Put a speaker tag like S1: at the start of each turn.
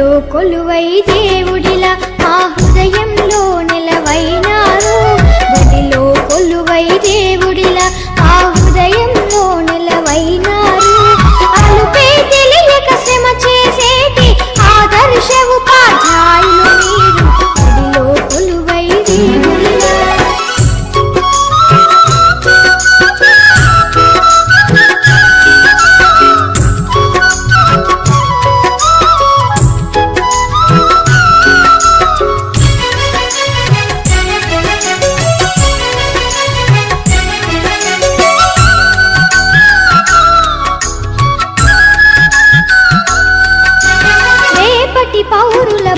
S1: బడిలో కొలువై దేవుడిలా మా హృదయంలో నిలవైనారు. బడిలో కొలువై దేవుడిలా మా హృదయంలో నిలవైనారు. అలుపే తెలియక శ్రమ చేసేటి ఆదర్శ ఉపాధ్యాయులు మీరు. బడిలో కొలువై దేవుడిలా పౌరుల